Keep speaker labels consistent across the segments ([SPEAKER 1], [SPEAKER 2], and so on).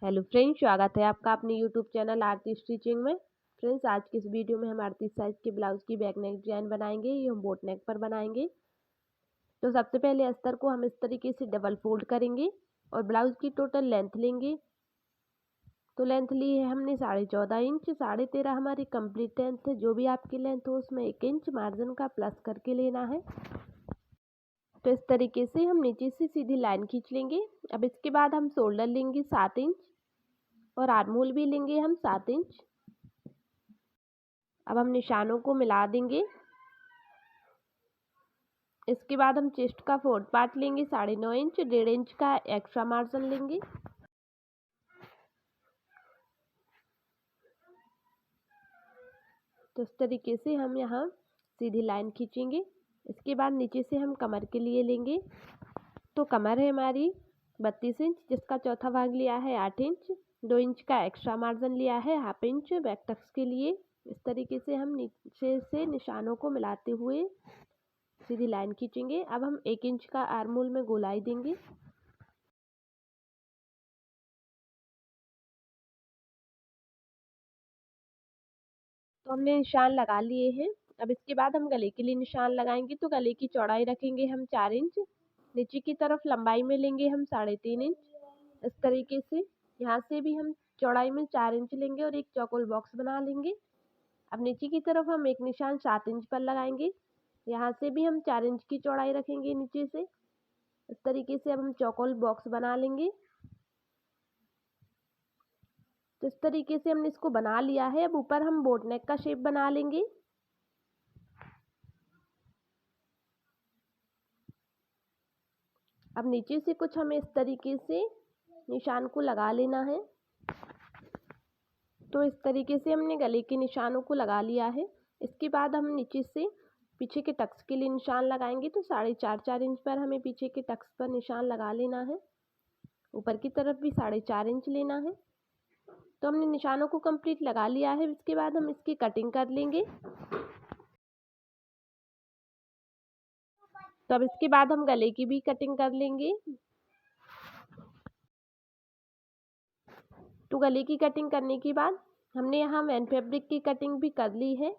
[SPEAKER 1] Hello friends, स्वागत है आपका अपने यूट्यूब चैनल आरती स्टिचिंग में। फ्रेंड्स, आज की इस वीडियो में हम 38 साइज के ब्लाउज की बैक नेक डिजाइन बनाएंगे। ये हम बोट नेक पर बनाएंगे। तो सबसे पहले अस्तर को हम इस तरीके से डबल फोल्ड करेंगे और ब्लाउज की टोटल लेंथ लेंगे। तो लेंथ ली है हमने 14.5 इंच। 13.5 हमारी कंप्लीट लेंथ है। जो भी आपकी लेंथ हो उसमें 1 इंच मार्जिन का प्लस करके लेना है। तो इस तरीके से हम नीचे से सीधी लाइन खींच लेंगे। अब इसके बाद हम शोल्डर लेंगे 7 इंच और आर्म होल भी लेंगे हम 7 इंच। अब हम निशानों को मिला देंगे। इसके बाद हम चेस्ट का फोर्थ पार्ट लेंगे 9.5 इंच। 1.5 इंच का एक्स्ट्रा मार्जिन लेंगे। तो इस तरीके से हम यहाँ सीधी लाइन खींचेंगे। इसके बाद नीचे से हम कमर के लिए लेंगे। तो कमर है हमारी 32 इंच, जिसका चौथा भाग लिया है 8 इंच। 2 इंच का एक्स्ट्रा मार्जिन लिया है हाफ इंच बैक टक्स के लिए। इस तरीके से हम नीचे से निशानों को मिलाते हुए सीधी लाइन खींचेंगे। अब हम 1 इंच का आर्म होल में गोलाई देंगे। तो हमने निशान लगा लिए हैं। अब इसके बाद हम गले के लिए निशान लगाएंगे। तो गले की चौड़ाई रखेंगे हम 4 इंच। नीचे की तरफ लंबाई में लेंगे हम 3.5 इंच। इस तरीके से यहाँ से भी हम चौड़ाई में 4 इंच लेंगे और एक चौकोर बॉक्स बना लेंगे। अब नीचे की तरफ हम एक निशान 7 इंच पर लगाएंगे। यहाँ से भी हम 4 इंच की चौड़ाई रखेंगे नीचे से। इस तरीके से अब हम चौकोर बॉक्स बना लेंगे। तो इस तरीके से हमने इसको बना लिया है। अब ऊपर हम बोट नेक का शेप बना लेंगे। अब नीचे से कुछ हमें इस तरीके से निशान को लगा लेना है। तो इस तरीके से हमने गले के निशानों को लगा लिया है। इसके बाद हम नीचे से पीछे के टक्स के लिए निशान लगाएंगे। तो 4.5 इंच पर हमें पीछे के टक्स पर निशान लगा लेना है। ऊपर की तरफ भी 4.5 इंच लेना है। तो हमने निशानों को कंप्लीट लगा लिया है। इसके बाद हम इसकी कटिंग कर लेंगे। तो अब इसके बाद हम गले की भी कटिंग कर लेंगे। तो गले की कटिंग करने के बाद हमने यहाँ मैन फैब्रिक की कटिंग भी कर ली है।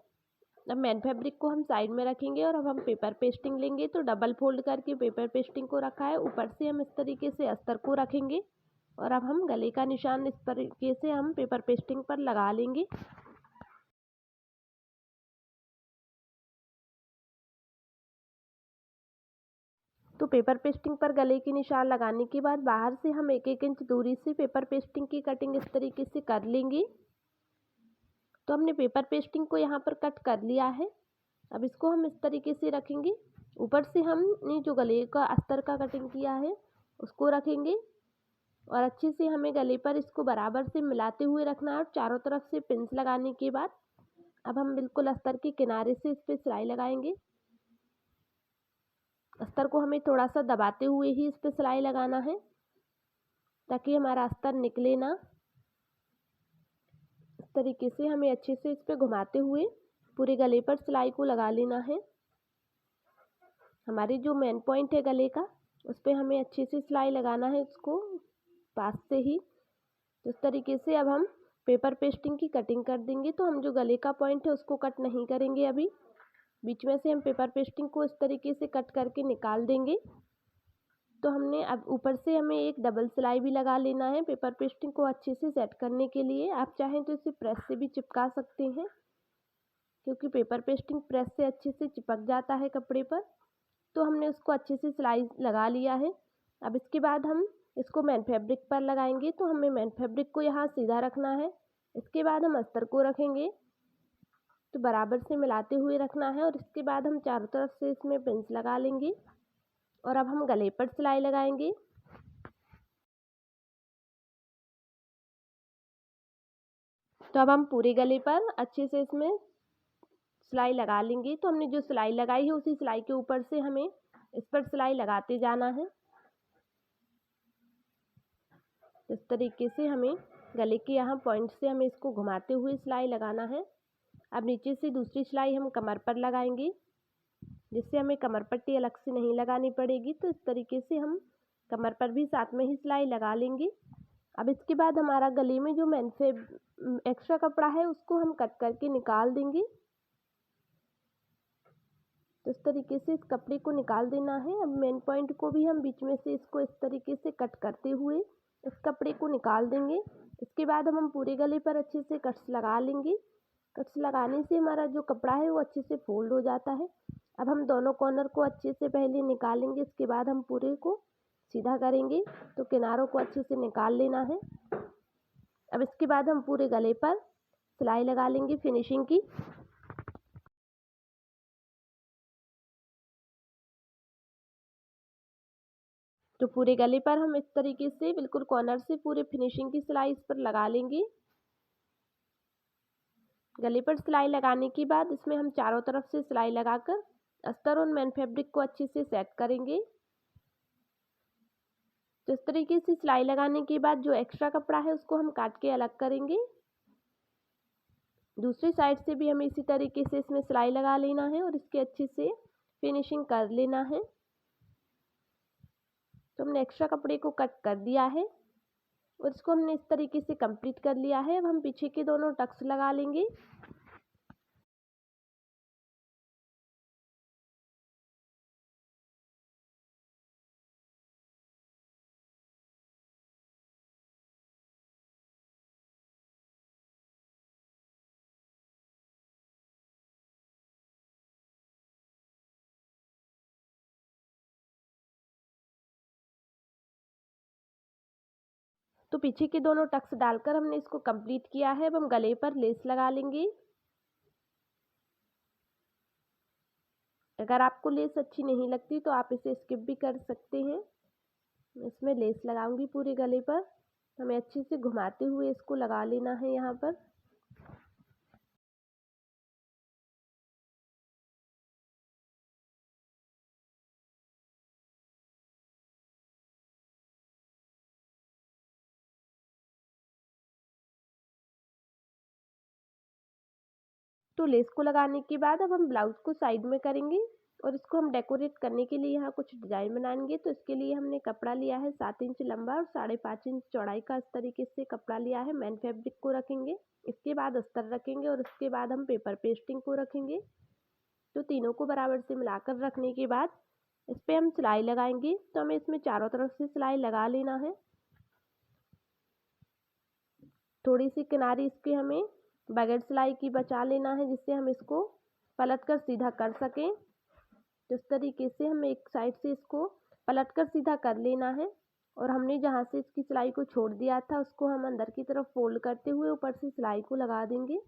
[SPEAKER 1] अब मैन फैब्रिक को हम साइड में रखेंगे और अब हम पेपर पेस्टिंग लेंगे। तो डबल फोल्ड करके पेपर पेस्टिंग को रखा है। ऊपर से हम इस तरीके से अस्तर को रखेंगे और अब हम गले का निशान इस तरीके से हम पेपर पेस्टिंग पर लगा लेंगे। तो पेपर पेस्टिंग पर गले की निशान लगाने के बाद बाहर से हम 1-1 इंच दूरी से पेपर पेस्टिंग की कटिंग इस तरीके से कर लेंगे। तो हमने पेपर पेस्टिंग को यहाँ पर कट कर लिया है। अब इसको हम इस तरीके से रखेंगे। ऊपर से हमने जो गले का अस्तर का कटिंग किया है उसको रखेंगे और अच्छे से हमें गले पर इसको बराबर से मिलाते हुए रखना है। चारों तरफ से पिंस लगाने के बाद अब हम बिल्कुल अस्तर के किनारे से इस पर सिलाई लगाएंगे। अस्तर को हमें थोड़ा सा दबाते हुए ही इस पर सिलाई लगाना है ताकि हमारा अस्तर निकले ना। इस तरीके से हमें अच्छे से इस पर घुमाते हुए पूरे गले पर सिलाई को लगा लेना है। हमारी जो मेन पॉइंट है गले का उस पर हमें अच्छे से सिलाई लगाना है, उसको पास से ही। तो इस तरीके से अब हम पेपर पेस्टिंग की कटिंग कर देंगे। तो हम जो गले का पॉइंट है उसको कट नहीं करेंगे। अभी बीच में से हम पेपर पेस्टिंग को इस तरीके से कट करके निकाल देंगे। तो हमने अब ऊपर से हमें एक डबल सिलाई भी लगा लेना है पेपर पेस्टिंग को अच्छे से सेट करने के लिए। आप चाहें तो इसे प्रेस से भी चिपका सकते हैं, क्योंकि पेपर पेस्टिंग प्रेस से अच्छे से चिपक जाता है कपड़े पर। तो हमने उसको अच्छे से सिलाई लगा लिया है। अब इसके बाद हम इसको मैन फैब्रिक पर लगाएंगे। तो हमें मैन फैब्रिक को यहाँ सीधा रखना है। इसके बाद हम अस्तर को रखेंगे तो बराबर से मिलाते हुए रखना है और इसके बाद हम चारों तरफ से इसमें पिंस लगा लेंगे और अब हम गले पर सिलाई लगाएंगे। तो अब हम पूरे गले पर अच्छे से इसमें सिलाई लगा लेंगे। तो हमने जो सिलाई लगाई है उसी सिलाई के ऊपर से हमें इस पर सिलाई लगाते जाना है। इस तरीके से हमें गले के यहाँ पॉइंट से हमें इसको घुमाते हुए सिलाई लगाना है। अब नीचे से दूसरी सिलाई हम कमर पर लगाएंगे, जिससे हमें कमर पट्टी अलग से नहीं लगानी पड़ेगी। तो इस तरीके से हम कमर पर भी साथ में ही सिलाई लगा लेंगे। अब इसके बाद हमारा गले में जो एक्स्ट्रा कपड़ा है उसको हम कट करके निकाल देंगे। तो इस तरीके से इस कपड़े को निकाल देना है। अब मेन पॉइंट को भी हम बीच में से इसको इस तरीके से कट करते हुए इस कपड़े को निकाल देंगे। इसके बाद हम पूरे गले पर अच्छे से कट्स लगा लेंगे। कट्स लगाने से हमारा जो कपड़ा है वो अच्छे से फोल्ड हो जाता है। अब हम दोनों कॉर्नर को अच्छे से पहले निकालेंगे, इसके बाद हम पूरे को सीधा करेंगे। तो किनारों को अच्छे से निकाल लेना है। अब इसके बाद हम पूरे गले पर सिलाई लगा लेंगे फिनिशिंग की। तो पूरे गले पर हम इस तरीके से बिल्कुल कॉर्नर से पूरे फिनिशिंग की सिलाई इस पर लगा लेंगे। गले पर सिलाई लगाने के बाद इसमें हम चारों तरफ से सिलाई लगाकर अस्तर और मेन फैब्रिक को अच्छे से सेट करेंगे। तो इस तरीके से सिलाई लगाने के बाद जो एक्स्ट्रा कपड़ा है उसको हम काट के अलग करेंगे। दूसरी साइड से भी हमें इसी तरीके से इसमें सिलाई लगा लेना है और इसके अच्छे से फिनिशिंग कर लेना है। तो हमने एक्स्ट्रा कपड़े को कट कर दिया है और इसको हमने इस तरीके से कंप्लीट कर लिया है। अब हम पीछे के दोनों टक्स लगा लेंगे। तो पीछे के दोनों टक्स डालकर हमने इसको कंप्लीट किया है। अब हम गले पर लेस लगा लेंगे। अगर आपको लेस अच्छी नहीं लगती तो आप इसे स्किप भी कर सकते हैं। इसमें लेस लगाऊंगी पूरे गले पर। हमें अच्छे से घुमाते हुए इसको लगा लेना है यहाँ पर। तो लेस को लगाने के बाद अब हम ब्लाउज को साइड में करेंगे और इसको हम डेकोरेट करने के लिए यहाँ कुछ डिजाइन बनाएंगे। तो इसके लिए हमने कपड़ा लिया है 7 इंच लंबा और 5.5 इंच चौड़ाई का इस तरीके से कपड़ा लिया है। मेन फैब्रिक को रखेंगे, इसके बाद अस्तर रखेंगे और उसके बाद हम पेपर पेस्टिंग को रखेंगे। तो तीनों को बराबर से मिलाकर रखने के बाद इस पर हम सिलाई लगाएंगे। तो हमें इसमें चारों तरफ से सिलाई लगा लेना है। थोड़ी सी किनारी इसके हमें बगैर सिलाई की बचा लेना है जिससे हम इसको पलट कर सीधा कर सकें। तो इस तरीके से हमें एक साइड से इसको पलट कर सीधा कर लेना है और हमने जहाँ से इसकी सिलाई को छोड़ दिया था उसको हम अंदर की तरफ फोल्ड करते हुए ऊपर से सिलाई को लगा देंगे।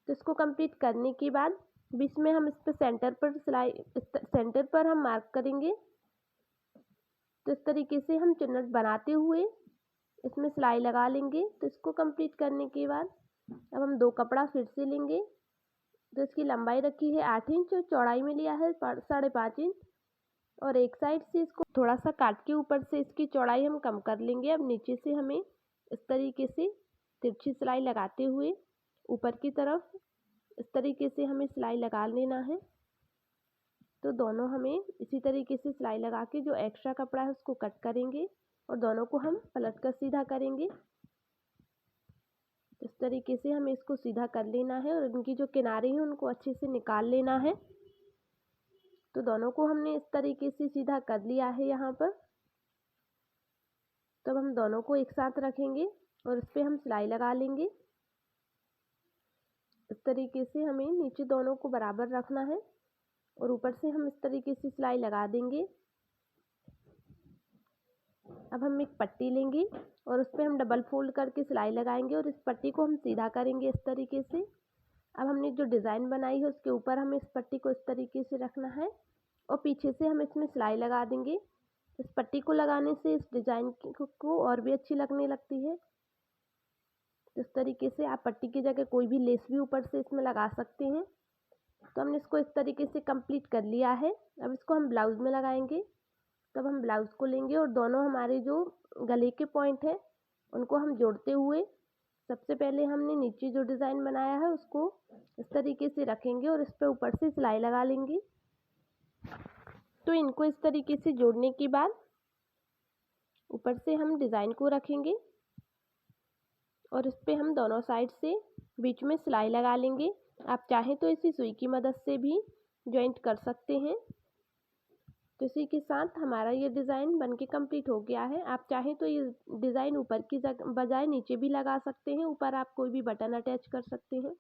[SPEAKER 1] तो इसको कंप्लीट करने के बाद बीच में हम इस पर सेंटर पर हम मार्क करेंगे। तो इस तरीके से हम चिन्ह बनाते हुए इसमें सिलाई लगा लेंगे। तो इसको कंप्लीट करने के बाद अब हम दो कपड़ा फिर से लेंगे। तो इसकी लंबाई रखी है 8 इंच और चौड़ाई में लिया है 5.5 इंच और एक साइड से इसको थोड़ा सा काट के ऊपर से इसकी चौड़ाई हम कम कर लेंगे। अब नीचे से हमें इस तरीके से तिरछी सिलाई लगाते हुए ऊपर की तरफ इस तरीके से हमें सिलाई लगा लेना है। तो दोनों हमें इसी तरीके से सिलाई लगा के जो एक्स्ट्रा कपड़ा है उसको कट करेंगे और दोनों को हम पलट कर सीधा करेंगे। इस तरीके से हमें इसको सीधा कर लेना है और इनकी जो किनारे हैं उनको अच्छे से निकाल लेना है। तो दोनों को हमने इस तरीके से सीधा कर लिया है यहाँ पर। तब हम दोनों को एक साथ रखेंगे और इस पर हम सिलाई लगा लेंगे। इस तरीके से हमें नीचे दोनों को बराबर रखना है और ऊपर से हम इस तरीके से सिलाई लगा देंगे। अब हम एक पट्टी लेंगे और उस पर हम डबल फोल्ड करके सिलाई लगाएंगे और इस पट्टी को हम सीधा करेंगे इस तरीके से। अब हमने जो डिज़ाइन बनाई है उसके ऊपर हमें इस पट्टी को इस तरीके से रखना है और पीछे से हम इसमें सिलाई लगा देंगे। इस पट्टी को लगाने से इस डिज़ाइन को और भी अच्छी लगने लगती है। इस तरीके से आप पट्टी की जगह कोई भी लेस भी ऊपर से इसमें लगा सकते हैं। तो हमने इसको इस तरीके से कंप्लीट कर लिया है। अब इसको हम ब्लाउज में लगाएंगे। तब हम ब्लाउज को लेंगे और दोनों हमारे जो गले के पॉइंट है उनको हम जोड़ते हुए सबसे पहले हमने नीचे जो डिज़ाइन बनाया है उसको इस तरीके से रखेंगे और इस पर ऊपर से सिलाई लगा लेंगे। तो इनको इस तरीके से जोड़ने के बाद ऊपर से हम डिज़ाइन को रखेंगे और इस पर हम दोनों साइड से बीच में सिलाई लगा लेंगे। आप चाहें तो इसी सुई की मदद से भी जॉइंट कर सकते हैं। तो इसी के साथ हमारा ये डिज़ाइन बनके कंप्लीट हो गया है। आप चाहें तो ये डिज़ाइन ऊपर की बजाय नीचे भी लगा सकते हैं। ऊपर आप कोई भी बटन अटैच कर सकते हैं।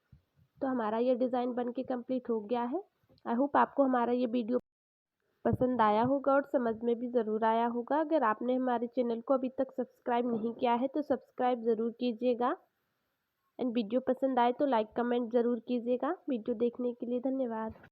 [SPEAKER 1] तो हमारा ये डिज़ाइन बनके कंप्लीट हो गया है। आई होप आपको हमारा ये वीडियो पसंद आया होगा और समझ में भी ज़रूर आया होगा। अगर आपने हमारे चैनल को अभी तक सब्सक्राइब नहीं किया है तो सब्सक्राइब ज़रूर कीजिएगा एंड वीडियो पसंद आए तो लाइक कमेंट ज़रूर कीजिएगा। वीडियो देखने के लिए धन्यवाद।